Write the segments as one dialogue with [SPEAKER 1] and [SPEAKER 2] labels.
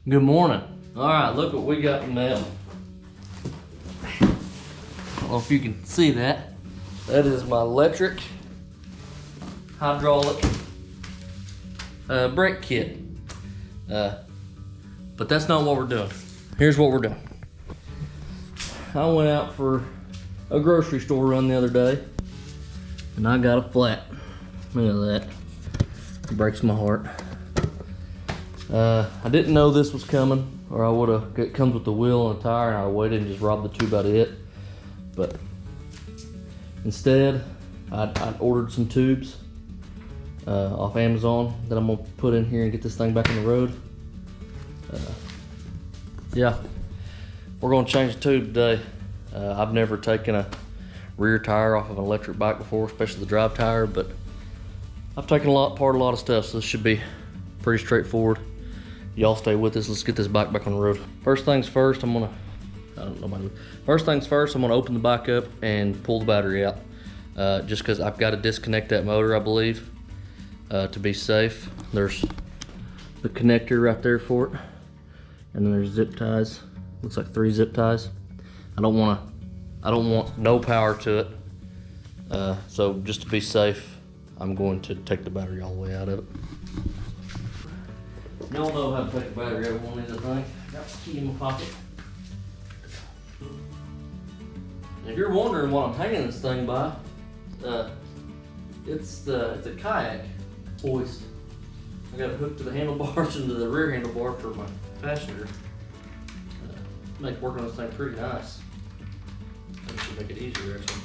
[SPEAKER 1] Good morning. All right, look what we got in the mail. I don't know if you can see that. That is my Lectric hydraulic brake kit. But that's not what we're doing. Here's what we're doing. I went out for a grocery store run the other day, and I got a flat. Look at that. It breaks my heart. I didn't know this was coming, or I would have. It comes with the wheel and a tire, and I waited and just robbed the tube out of it. But instead, I ordered some tubes off Amazon that I'm gonna put in here and get this thing back on the road. Yeah, we're gonna change the tube today. I've never taken a rear tire off of an electric bike before, especially the drive tire, but I've taken apart a lot of stuff, so this should be pretty straightforward. Y'all stay with us. Let's get this bike back on the road. First things first, I'm gonna open the bike up and pull the battery out. Just because I've got to disconnect that motor, I believe, to be safe. There's the connector right there for it, and then there's zip ties. Looks like 3 zip ties. I don't want no power to it. So just to be safe, I'm going to take the battery all the way out of it. Y'all know how to take the battery out of one of these, I think. Got the key in my pocket. And if you're wondering what I'm hanging this thing by, it's a kayak hoist. I got it hooked to the handlebars and to the rear handlebar for my passenger. Make working on this thing pretty nice. That should make it easier, actually.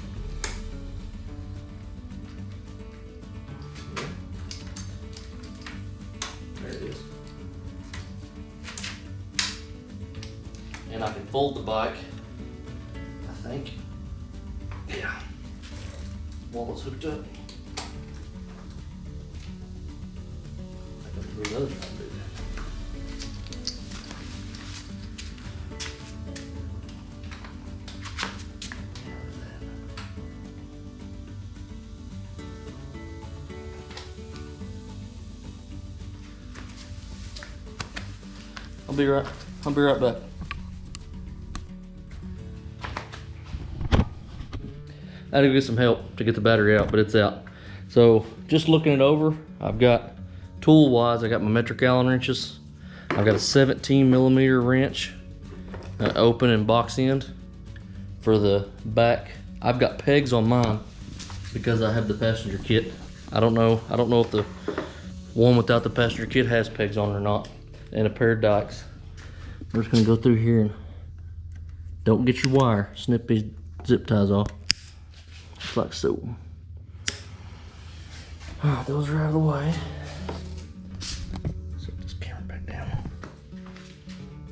[SPEAKER 1] There it is. And I can fold the bike, I think. Yeah. While it's hooked up. I can do the other side, do that. I'll be right back. I had to get some help to get the battery out, but it's out. So just looking it over, I've got tool wise, I got my metric Allen wrenches. I've got a 17 millimeter wrench, open and box end for the back. I've got pegs on mine because I have the passenger kit. I don't know if the one without the passenger kit has pegs on it or not. And a pair of dikes. We're just gonna go through here and don't get your wire. Snip these zip ties off. Just like so. Alright, those are out of the way. Set this camera back down.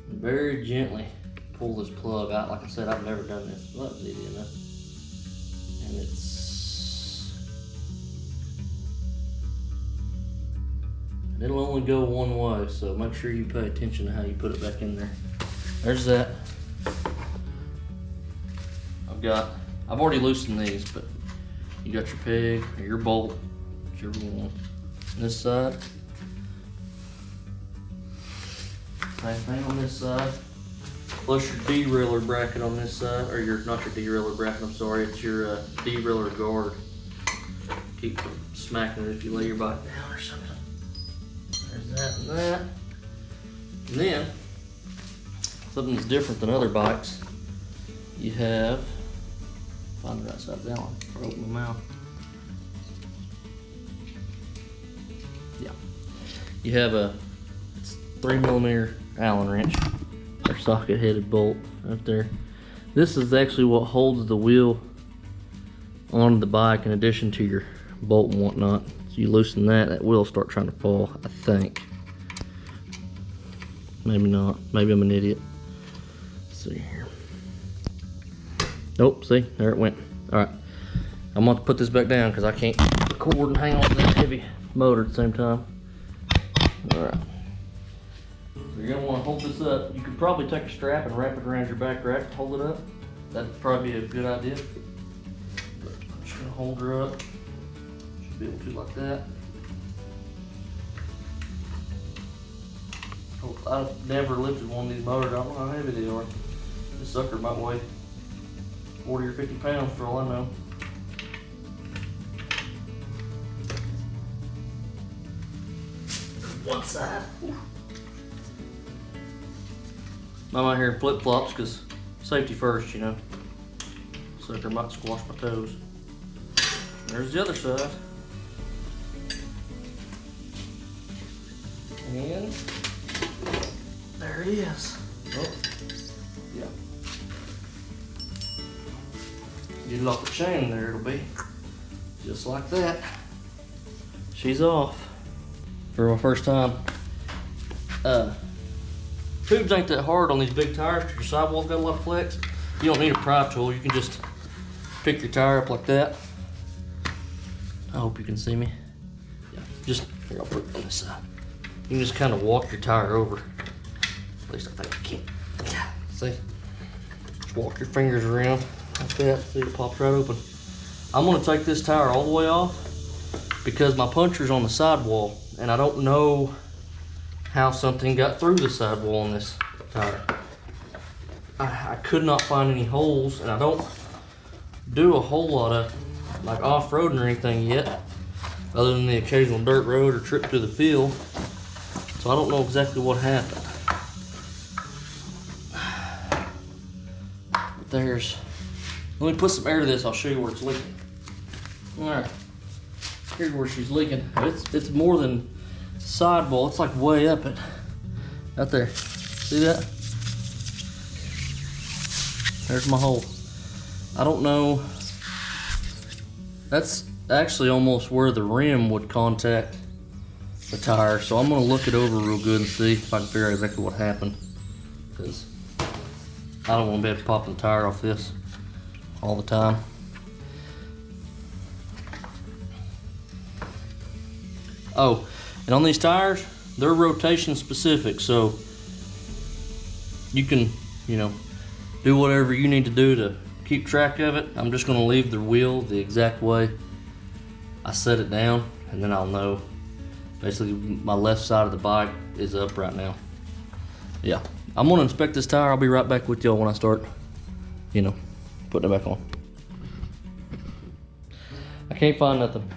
[SPEAKER 1] Very gently pull this plug out. Like I said, I've never done this. Well, that was easy enough. And it'll only go one way, so make sure you pay attention to how you put it back in there. There's that. I've already loosened these, but you got your peg or your bolt, whichever one. This side. Same thing on this side. Plus your derailleur bracket on this side, or not your derailleur bracket, I'm sorry, it's your derailleur guard. Keep from smacking it if you lay your bike down or something. There's that and that. And then, something that's different than other bikes, you have, find the right side down, or open my mouth. Yeah. You have a 3 millimeter Allen wrench, or socket headed bolt right there. This is actually what holds the wheel on the bike in addition to your bolt and whatnot. So you loosen that wheel will start trying to fall, I think. Maybe not. Maybe I'm an idiot. Let's see here. Nope, see? There it went. Alright. I'm going to put this back down because I can't record and hang on to that heavy motor at the same time. Alright. So you're going to want to hold this up. You could probably take a strap and wrap it around your back rack to hold it up. That'd probably be a good idea. But I'm just going to hold her up. Be able to like that. Hold the I've never lifted one of these motors. I don't know how heavy they are. This sucker might weigh 40 or 50 pounds for all I know. One side. I'm out here in flip flops because safety first, you know. Sucker might squash my toes. There's the other side. And there it is. Oh, yeah. You lock the chain there, it'll be just like that. She's off. For my first time. Tubes ain't that hard on these big tires because your sidewall's got a lot of flex. You don't need a pry tool. You can just pick your tire up like that. I hope you can see me. Yeah, just here, I'll put it on this side. You can just kind of walk your tire over. At least I think I can. Yeah, see? Just walk your fingers around like that. See, it pops right open. I'm gonna take this tire all the way off because my puncture's on the sidewall and I don't know how something got through the sidewall on this tire. I could not find any holes, and I don't do a whole lot of like off-roading or anything yet, other than the occasional dirt road or trip through the field. So I don't know exactly what happened. But there's, let me put some air to this, I'll show you where it's leaking. All right, here's where she's leaking. It's more than sidewall, it's like way up it, out there. See that? There's my hole. I don't know. That's actually almost where the rim would contact the tire. So I'm gonna look it over real good and see if I can figure out exactly what happened. Because I don't want to be able to pop the tire off this all the time. Oh, and on these tires, they're rotation specific, so you can, you know, do whatever you need to do to keep track of it. I'm just gonna leave the wheel the exact way I set it down, and then I'll know. Basically, my left side of the bike is up right now. Yeah, I'm gonna inspect this tire. I'll be right back with y'all when I start, you know, putting it back on. I can't find nothing.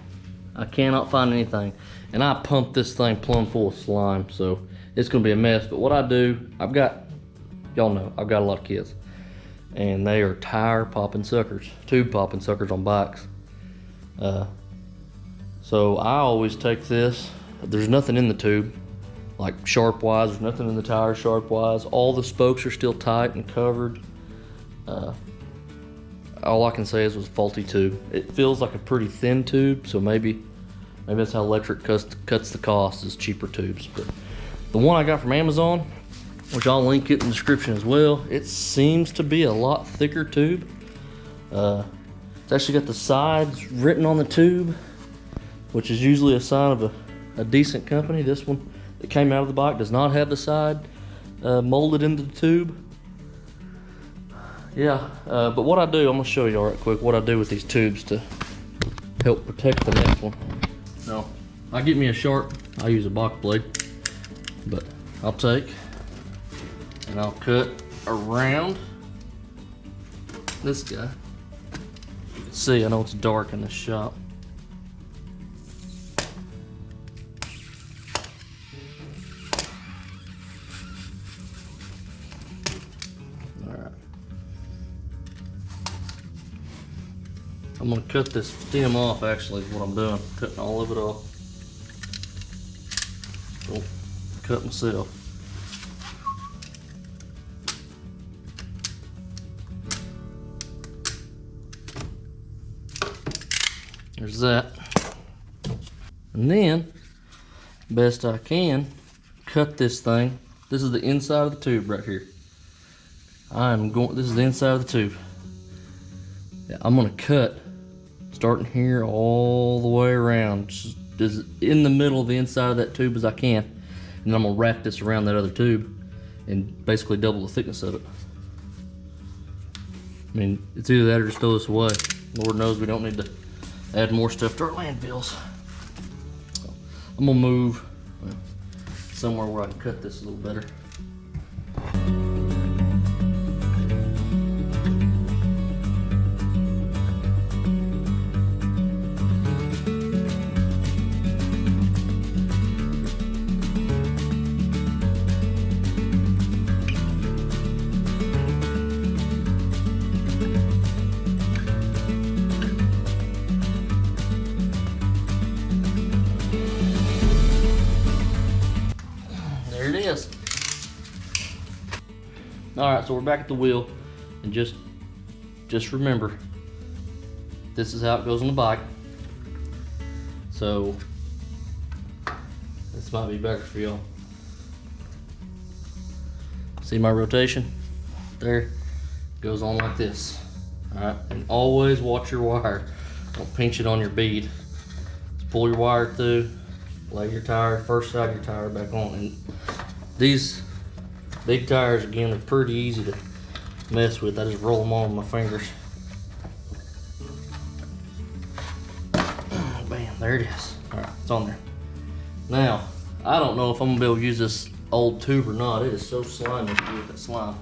[SPEAKER 1] I cannot find anything. And I pumped this thing plumb full of slime, so it's gonna be a mess. But what I do, I've got, y'all know, I've got a lot of kids. And they are tire popping suckers, tube popping suckers on bikes. So I always take this, there's nothing in the tube, like sharp wise, there's nothing in the tire sharp wise. All the spokes are still tight and covered. All I can say is it was a faulty tube. It feels like a pretty thin tube, so maybe that's how Lectric cuts the cost, is cheaper tubes. But the one I got from Amazon, which I'll link it in the description as well, it seems to be a lot thicker tube. It's actually got the sides written on the tube, which is usually a sign of a decent company. This one that came out of the bike does not have the side molded into the tube. Yeah, but what I do, I'm gonna show you all right quick what I do with these tubes to help protect the next one. No, I get me a sharp, I use a box blade, but I'll take and I'll cut around this guy. You can see, I know it's dark in this shop. Alright. I'm gonna cut this stem off, actually, is what I'm doing. Cutting all of it off. Oh, cut myself. There's that. And then, best I can, cut this thing. This is the inside of the tube right here. This is the inside of the tube. Yeah, I'm gonna cut starting here all the way around, just as in the middle of the inside of that tube as I can. And then I'm gonna wrap this around that other tube and basically double the thickness of it. I mean, it's either that or just throw this away. Lord knows we don't need to add more stuff to our landfills. So I'm gonna move somewhere where I can cut this a little better. All right, so we're back at the wheel, and just remember, this is how it goes on the bike. So this might be better for y'all. See my rotation? There, goes on like this. All right, and always watch your wire. Don't pinch it on your bead. Just pull your wire through, lay your tire, first side of your tire back on. And these big tires, again, are pretty easy to mess with. I just roll them on with my fingers. Bam, there it is. All right, it's on there. Now, I don't know if I'm gonna be able to use this old tube or not. It is so slimy with that slime.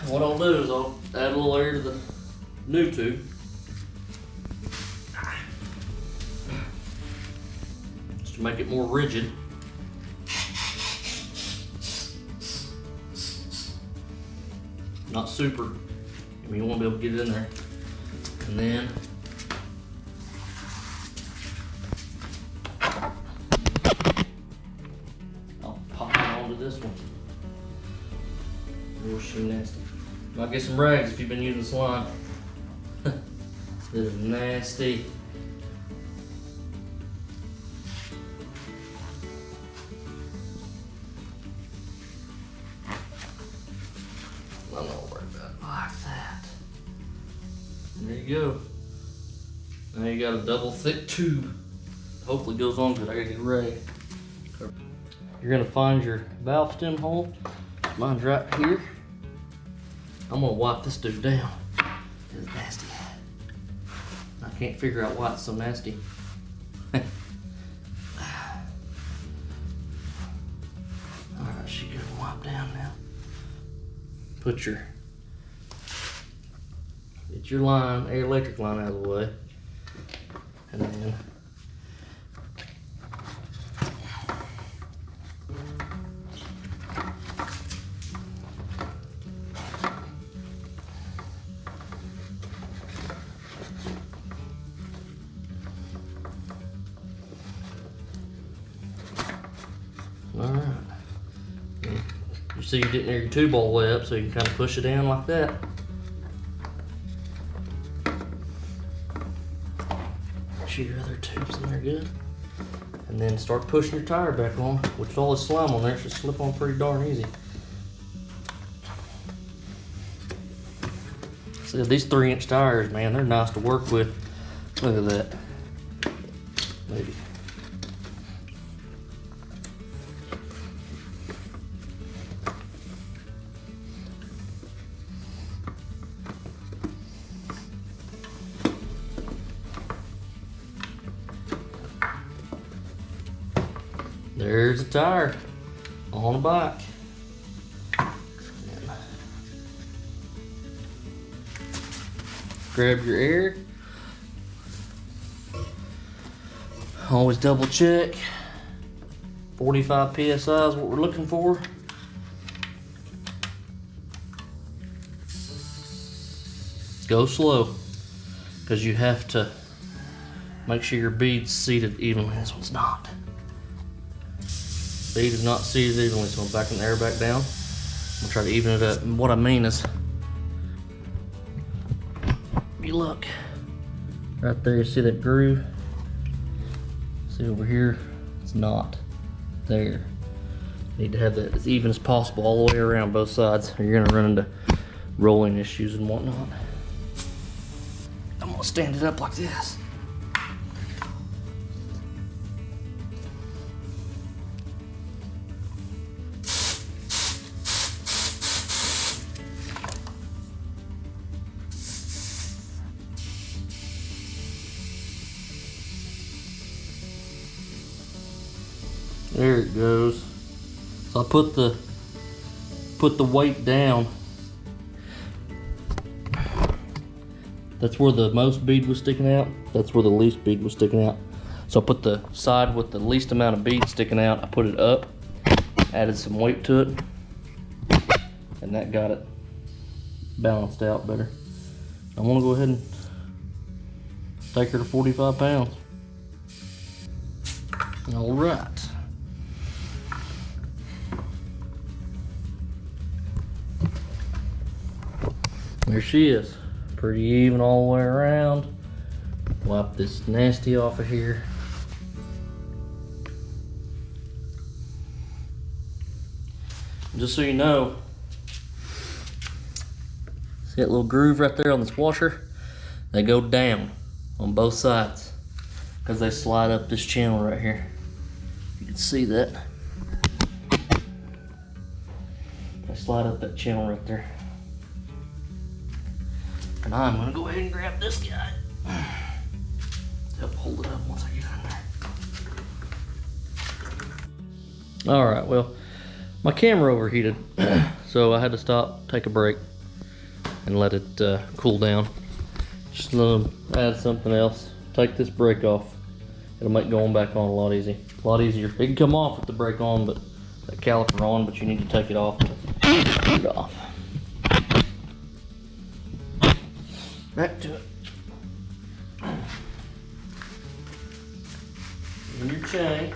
[SPEAKER 1] What I'll do is I'll add a little air to the new tube. Just to make it more rigid. Not super. I mean, you won't be able to get it in there. And then I'll pop it onto this one. Oh, she nasty. Might get some rags if you've been using slime. This is nasty. I'm not worried about it like that. There you go. Now you got a double thick tube. Hopefully it goes on good. I gotta get a rag. You're gonna find your valve stem hole. Mine's right here. I'm gonna wipe this dude down. It's nasty. I can't figure out why it's so nasty. Alright, she good to wipe down now. Get your line, electric line out of the way. And then alright. You see you didn't air your tube all the way up, so you can kind of push it down like that. Make sure your other tube's in there good. And then start pushing your tire back on, which with all this slime on there, it should slip on pretty darn easy. See, these 3-inch tires, man, they're nice to work with. Look at that. Maybe. There's a tire on the bike. Grab your air. Always double check. 45 PSI is what we're looking for. Go slow, because you have to make sure your bead's seated evenly. This one's not. Bead is not seated evenly, so I'm backing the air back down. I'm gonna try to even it up. And what I mean is, if you look right there, you see that groove? See over here, it's not there. You need to have that as even as possible all the way around both sides, or you're gonna run into rolling issues and whatnot. I'm gonna stand it up like this. There it goes. So I put the weight down. That's where the most bead was sticking out. That's where the least bead was sticking out. So I put the side with the least amount of bead sticking out. I put it up, added some weight to it, and that got it balanced out better. I want to go ahead and take her to 45 pounds. All right. There she is. Pretty even all the way around. Wipe this nasty off of here. Just so you know, see that little groove right there on this washer? They go down on both sides because they slide up this channel right here. You can see that. They slide up that channel right there. And I'm gonna go ahead and grab this guy. Help hold it up once I get in there. All right, well, my camera overheated, so I had to stop, take a break, and let it cool down. Just add something else. Take this brake off. It'll make going back on a lot easier. It can come off with the brake on, but that caliper on, but you need to take it off. Get it off. Back to it. In your chain.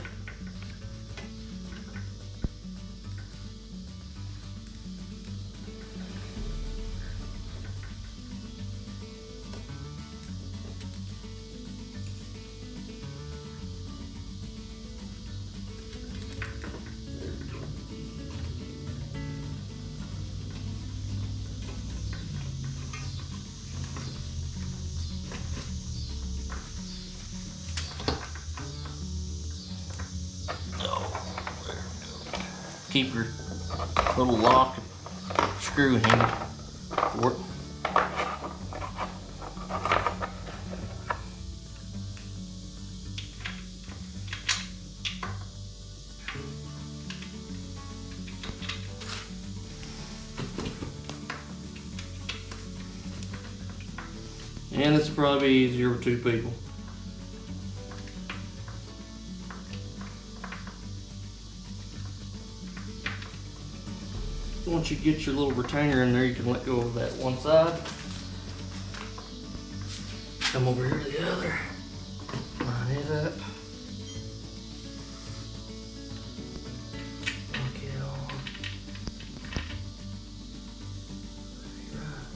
[SPEAKER 1] Keep your little lock and screw hand for it. And this will probably be easier with 2 people. Once you get your little retainer in there, you can let go of that one side. Come over here to the other. Line it up. Lock it on. Right.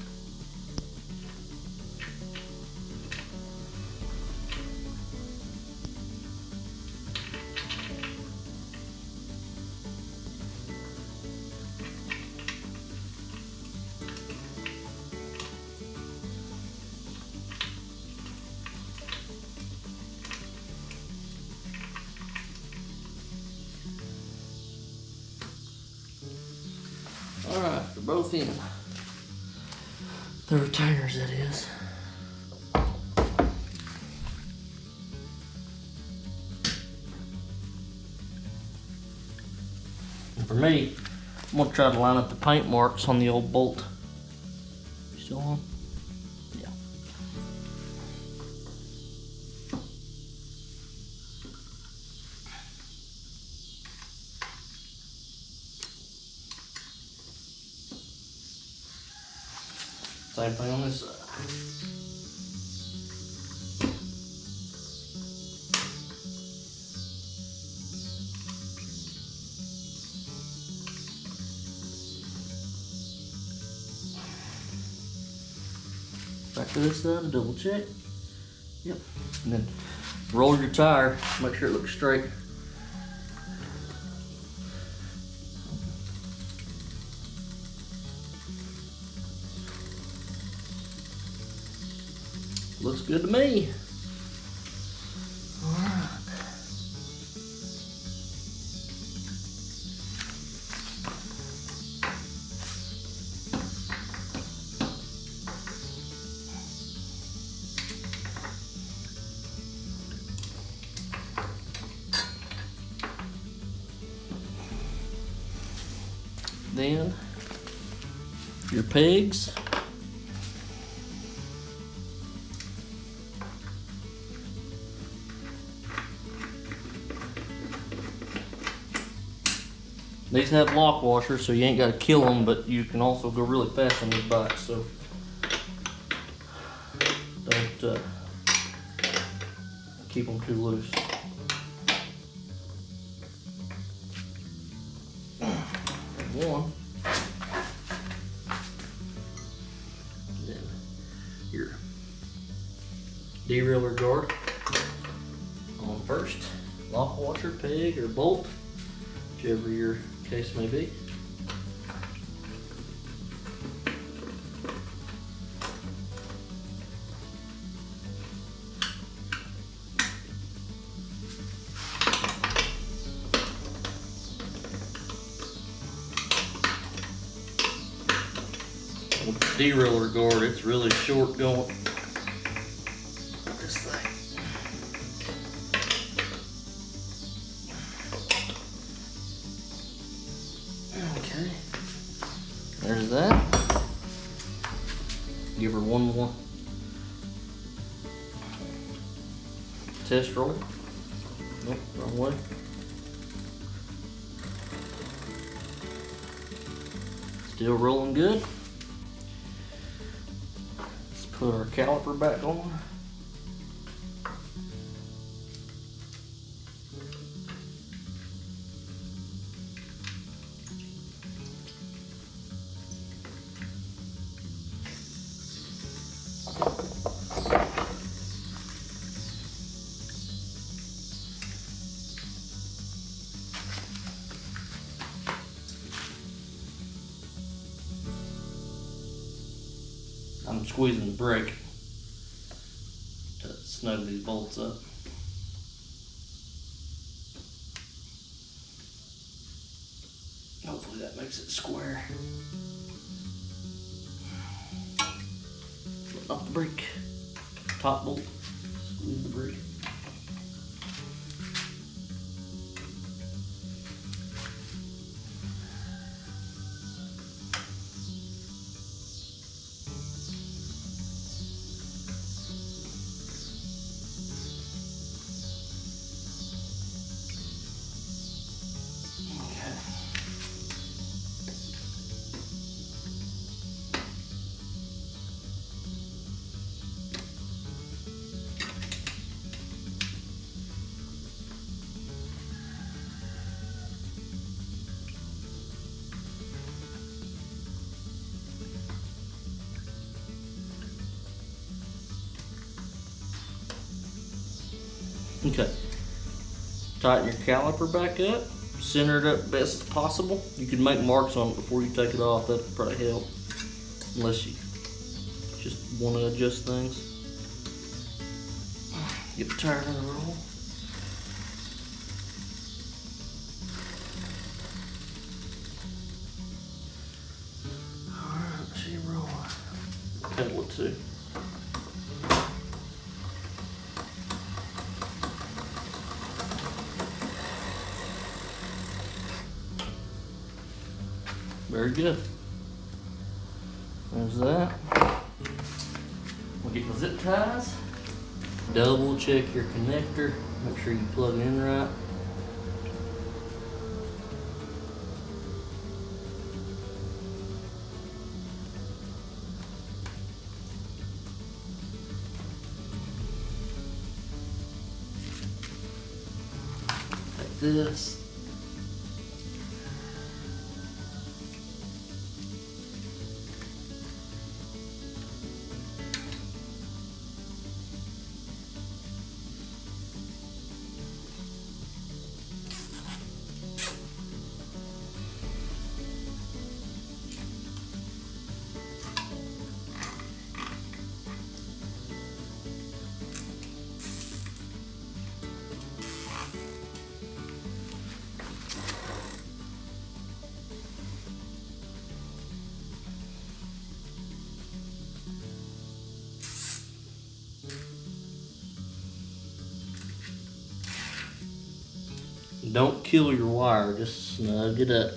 [SPEAKER 1] Alright, they're both in. The retainers, that is. And for me, I'm going to try to line up the paint marks on the old bolt. Still on? Yeah. Same thing on this side. Back to this side, double check. Yep. And then roll your tire, make sure it looks straight. Looks good to me. All right. Then your pegs. These have lock washers, so you ain't got to kill them, but you can also go really fast on these bikes, so don't keep them too loose. One. derailleur guard on first lock washer, peg, or bolt, whichever your case may be. With the derailleur guard, it's really short going. This thing. Okay. There's that. Give her one more test roll. Nope, wrong way. Still rolling good. Put our caliper back on. I'm squeezing the brake to snug these bolts up. Hopefully that makes it square. Put off the brake. Top bolt. Squeeze the brake. Okay, tighten your caliper back up, center it up best possible. You can make marks on it before you take it off, that'll probably help, unless you just want to adjust things. Get the tire in the roll. Alright, she roll. Pedal it too. Very good. There's that. We'll get the zip ties. Double check your connector. Make sure you plug it in right. Like this. Don't kill your wire, just snug it up.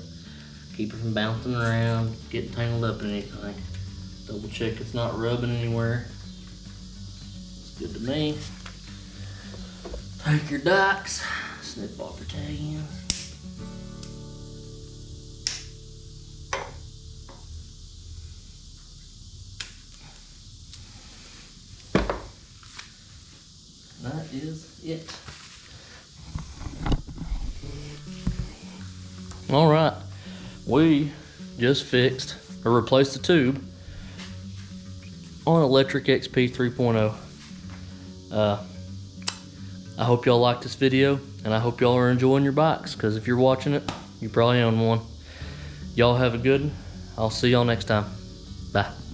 [SPEAKER 1] Keep it from bouncing around, getting tangled up in anything. Double check it's not rubbing anywhere. It's good to me. Take your dikes, snip off your tag ends. That is it. All right, we just fixed or replaced the tube on Lectric XP 3.0. I hope y'all like this video, and I hope y'all are enjoying your bikes, because if you're watching it, you probably own one. Y'all have a good one. I'll see y'all next time. Bye.